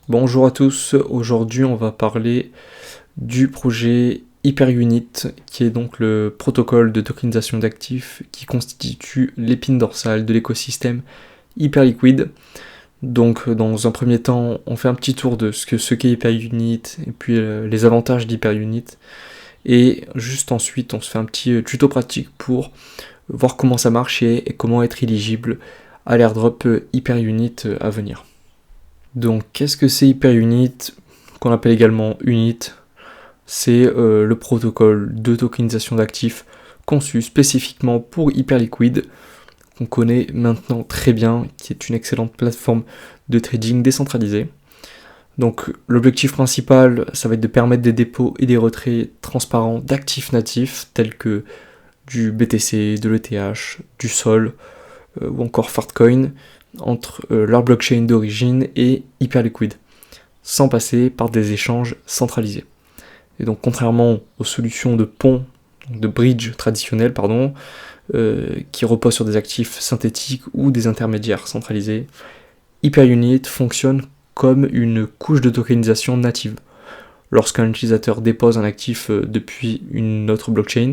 Bonjour à tous, aujourd'hui on va parler du projet Hyperunit, qui est donc le protocole de tokenisation d'actifs qui constitue l'épine dorsale de l'écosystème Hyperliquid. Donc dans un premier temps, on fait un petit tour de ce qu'est Hyperunit et puis les avantages d'Hyperunit. Et juste ensuite, on se fait un petit tuto pratique pour voir comment ça marche et comment être éligible à l'airdrop Hyperunit à venir. Donc qu'est-ce que c'est Hyperunit, qu'on appelle également Unit? C'est le protocole de tokenisation d'actifs conçu spécifiquement pour Hyperliquid, qu'on connaît maintenant très bien, qui est une excellente plateforme de trading décentralisée. Donc l'objectif principal, ça va être de permettre des dépôts et des retraits transparents d'actifs natifs, tels que du BTC, de l'ETH, du Sol, ou encore Fartcoin, entre leur blockchain d'origine et Hyperliquid, sans passer par des échanges centralisés. Et donc contrairement aux solutions de pont, de bridge traditionnelles, qui reposent sur des actifs synthétiques ou des intermédiaires centralisés, Hyperunit fonctionne comme une couche de tokenisation native. Lorsqu'un utilisateur dépose un actif depuis une autre blockchain,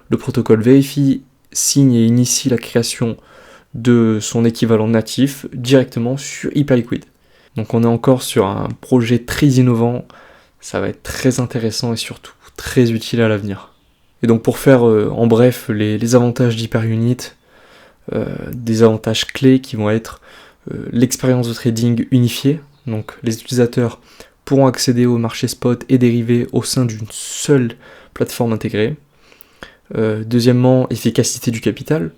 le protocole vérifie, signe et initie la création de son équivalent natif directement sur Hyperliquid. Donc on est encore sur un projet très innovant, ça va être très intéressant et surtout très utile à l'avenir. Et donc pour faire en bref les avantages d'Hyperunit, des avantages clés qui vont être l'expérience de trading unifiée, donc les utilisateurs pourront accéder au marché spot et dérivés au sein d'une seule plateforme intégrée. Deuxièmement, efficacité du capital,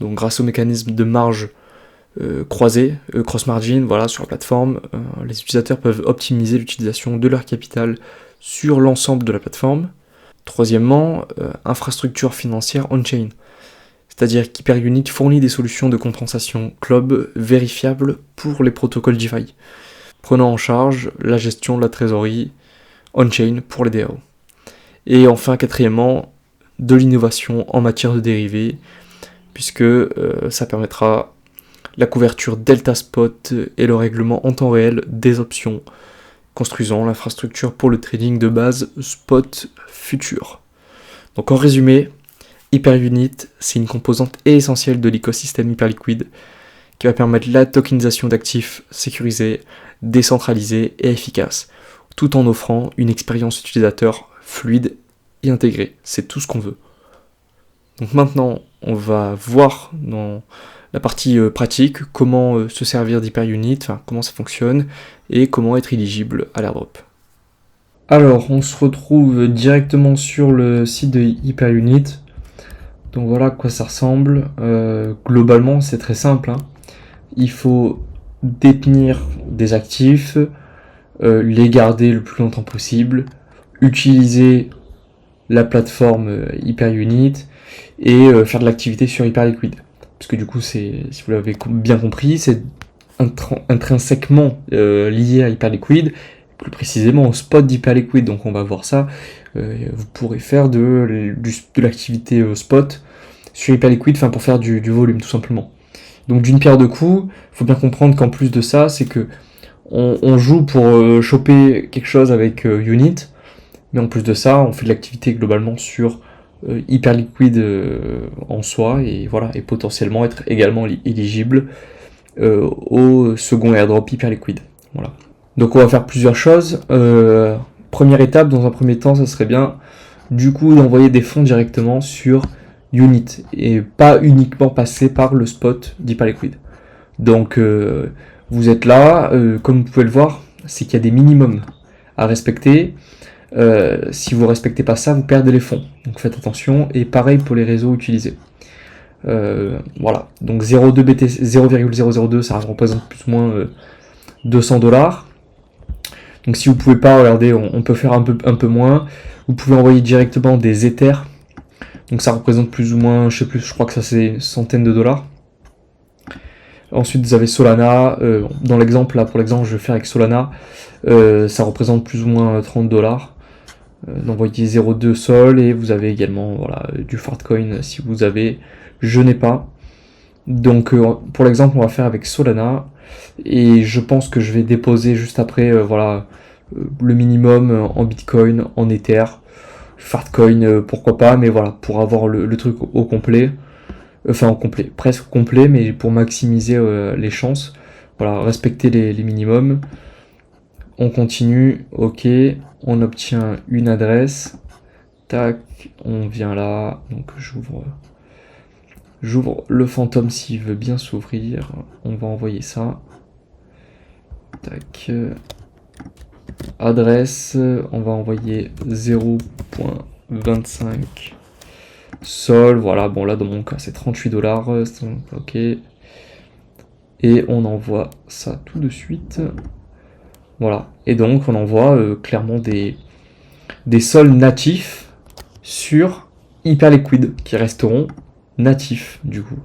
donc grâce au mécanisme de marge croisée, cross-margin, sur la plateforme, les utilisateurs peuvent optimiser l'utilisation de leur capital sur l'ensemble de la plateforme. Troisièmement, infrastructure financière on-chain, c'est-à-dire qu'Hyperunit fournit des solutions de compensation cloud vérifiables pour les protocoles DeFi, prenant en charge la gestion de la trésorerie on-chain pour les DAO. Et enfin, quatrièmement, de l'innovation en matière de dérivés, puisque ça permettra la couverture Delta Spot et le règlement en temps réel des options, construisant l'infrastructure pour le trading de base spot futur. Donc en résumé, Hyperunit, c'est une composante essentielle de l'écosystème Hyperliquid qui va permettre la tokenisation d'actifs sécurisés, décentralisés et efficaces, tout en offrant une expérience utilisateur fluide et intégrée. C'est tout ce qu'on veut. Donc maintenant, on va voir dans la partie pratique comment se servir d'Hyperunit, comment ça fonctionne et comment être éligible à l'airdrop. Alors, on se retrouve directement sur le site de Hyperunit. Donc voilà à quoi ça ressemble. Globalement, c'est très simple. Il faut détenir des actifs, les garder le plus longtemps possible, utiliser la plateforme Hyperunit et faire de l'activité sur Hyperliquid. Parce que du coup, si vous l'avez bien compris, c'est intrinsèquement lié à Hyperliquid, plus précisément au spot d'Hyperliquid. Donc on va voir ça. Vous pourrez faire de l'activité spot sur Hyperliquid, pour faire du volume tout simplement. Donc d'une pierre deux coups, il faut bien comprendre qu'en plus de ça, c'est que on joue pour choper quelque chose avec Unit, mais en plus de ça, on fait de l'activité globalement sur Hyperliquid en soi, et voilà, et potentiellement être également éligible au second airdrop Hyperliquid. Voilà. Donc on va faire plusieurs choses. Première étape, dans un premier temps, ça serait bien du coup d'envoyer des fonds directement sur Unit et pas uniquement passer par le spot d'Hyperliquid. Donc vous êtes là, comme vous pouvez le voir, c'est qu'il y a des minimums à respecter. Si vous ne respectez pas ça, vous perdez les fonds. Donc faites attention, et pareil pour les réseaux utilisés. Voilà, donc 0,002, ça représente plus ou moins $200. Donc si vous pouvez pas, regardez, on peut faire un peu moins. Vous pouvez envoyer directement des Ethers. Donc ça représente plus ou moins, je crois que ça c'est centaines de dollars. Ensuite vous avez Solana, dans l'exemple là, pour l'exemple je vais faire avec Solana, ça représente plus ou moins $30. D'envoyer 0,2 Sol, et vous avez également du Fartcoin si vous avez, je n'ai pas. Donc pour l'exemple on va faire avec Solana, Et je pense que je vais déposer juste après, voilà, le minimum en Bitcoin, en Ether, Fartcoin, pourquoi pas, mais voilà, pour avoir le truc au complet, enfin en complet, presque complet, mais pour maximiser les chances, voilà, respecter les minimums. On continue, ok, on obtient une adresse, tac, on vient là, donc j'ouvre le fantôme s'il veut bien s'ouvrir, on va envoyer ça, tac, adresse, on va envoyer 0.25 sol, voilà, bon là dans mon cas c'est 38$, ok, et on envoie ça tout de suite, voilà, et donc on envoie clairement des sols natifs sur Hyperliquid qui resteront natifs du coup,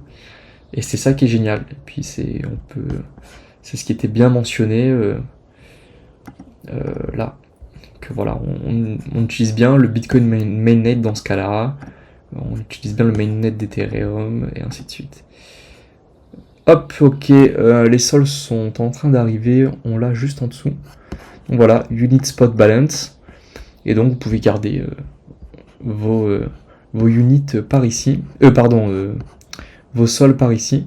et c'est ça qui est génial, et puis c'est ce qui était bien mentionné là, que voilà, on utilise bien le Bitcoin mainnet dans ce cas-là, on utilise bien le mainnet d'Ethereum, et ainsi de suite. Hop, ok, les sols sont en train d'arriver, on l'a juste en dessous. Donc voilà, Unit Spot Balance, et donc vous pouvez garder vos units par ici, vos sols par ici.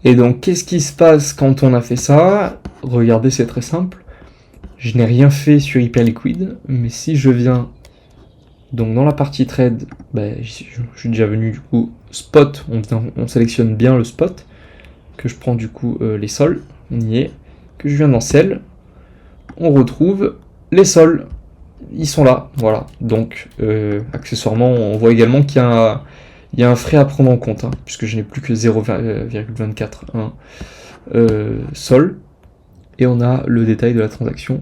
Et donc qu'est-ce qui se passe quand on a fait ça? Regardez, c'est très simple. Je n'ai rien fait sur Hyperliquid, mais si je viens donc dans la partie trade, je suis déjà venu du coup spot, on sélectionne bien le spot, que je prends du coup les sols, on y est, que je viens dans sell, on retrouve les sols, ils sont là, voilà. Donc accessoirement on voit également qu'il y a un frais à prendre en compte, hein, puisque je n'ai plus que 0,241 sol, et on a le détail de la transaction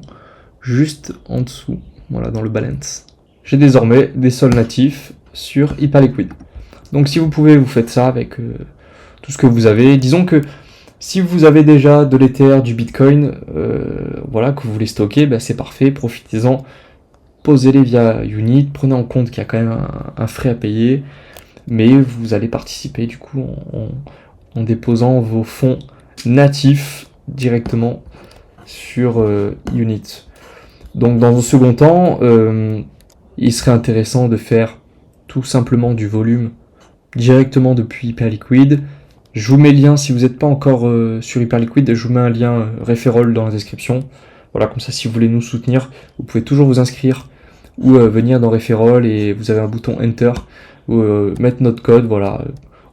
juste en dessous, voilà, dans le balance. J'ai désormais des sols natifs sur Hyperliquid. Donc si vous pouvez, vous faites ça avec tout ce que vous avez. Disons que si vous avez déjà de l'Ether, du Bitcoin, voilà, que vous voulez stocker, c'est parfait, profitez-en, posez-les via Unit, prenez en compte qu'il y a quand même un frais à payer, mais vous allez participer du coup en déposant vos fonds natifs directement sur Unit. Donc dans un second temps, il serait intéressant de faire tout simplement du volume directement depuis Hyperliquid. Je vous mets le lien, si vous n'êtes pas encore sur Hyperliquid, je vous mets un lien referral dans la description. Voilà, comme ça si vous voulez nous soutenir, vous pouvez toujours vous inscrire ou venir dans referral et vous avez un bouton Enter ou mettre notre code, voilà.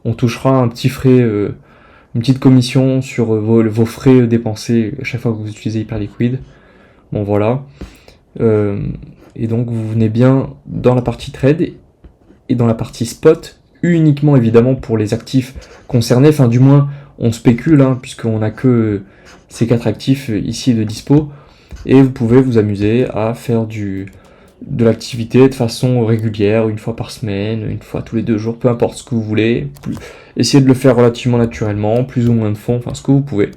On touchera un petit frais, une petite commission sur vos frais dépensés à chaque fois que vous utilisez Hyperliquid. Bon voilà. Et donc vous venez bien dans la partie trade et dans la partie spot, uniquement évidemment pour les actifs concernés, enfin du moins on spécule, hein, puisqu'on n'a que ces 4 actifs ici de dispo, et vous pouvez vous amuser à faire de l'activité de façon régulière, une fois par semaine, une fois tous les 2 jours, peu importe ce que vous voulez, essayez de le faire relativement naturellement, plus ou moins de fonds, enfin ce que vous pouvez.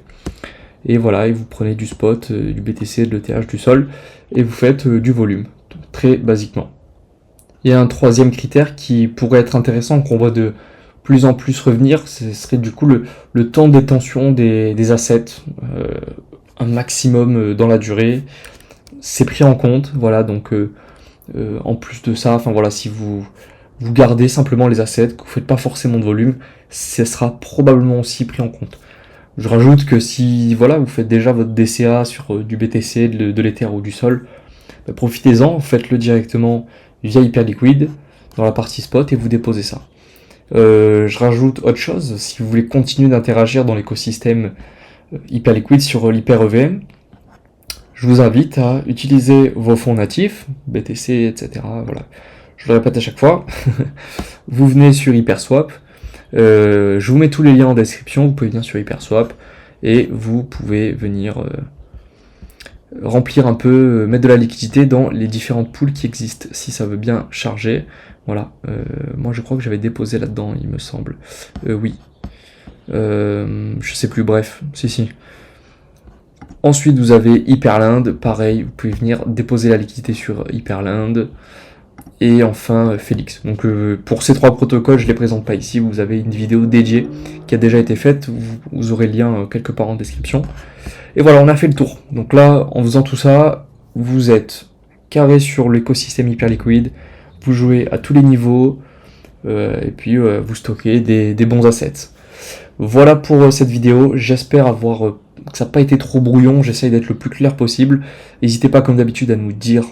Et voilà, et vous prenez du spot, du BTC, de l'ETH, du sol, et vous faites du volume, très basiquement. Il y a un troisième critère qui pourrait être intéressant, qu'on voit de plus en plus revenir, ce serait du coup le temps de détention des assets, un maximum dans la durée. C'est pris en compte, voilà, donc en plus de ça, enfin voilà, si vous gardez simplement les assets, que vous ne faites pas forcément de volume, ce sera probablement aussi pris en compte. Je rajoute que si voilà, vous faites déjà votre DCA sur du BTC, de l'Ether ou du Sol, profitez-en, faites-le directement via Hyperliquid dans la partie spot et vous déposez ça. Je rajoute autre chose, si vous voulez continuer d'interagir dans l'écosystème Hyperliquid sur l'Hyper-EVM, je vous invite à utiliser vos fonds natifs, BTC, etc. Voilà. Je le répète à chaque fois. Vous venez sur HyperSwap. Je vous mets tous les liens en description. Vous pouvez venir sur HyperSwap et vous pouvez venir remplir un peu, mettre de la liquidité dans les différentes pools qui existent, si ça veut bien charger. Voilà. Moi, je crois que j'avais déposé là-dedans, il me semble. Oui. Je sais plus. Bref. Si. Ensuite, vous avez Hyperland, pareil, vous pouvez venir déposer la liquidité sur Hyperland. et enfin Félix. Donc pour ces 3 protocoles, je ne les présente pas ici, vous avez une vidéo dédiée qui a déjà été faite, vous aurez le lien quelque part en description. Et voilà, on a fait le tour. Donc là, en faisant tout ça, vous êtes carré sur l'écosystème Hyperliquid, vous jouez à tous les niveaux, et puis vous stockez des bons assets. Voilà pour cette vidéo, j'espère que ça n'a pas été trop brouillon, j'essaye d'être le plus clair possible. N'hésitez pas comme d'habitude à nous dire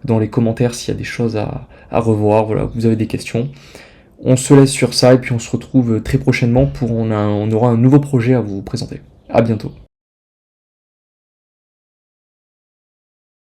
dans les commentaires s'il y a des choses à revoir, voilà, vous avez des questions. On se laisse sur ça et puis on se retrouve très prochainement on aura un nouveau projet à vous présenter. À bientôt.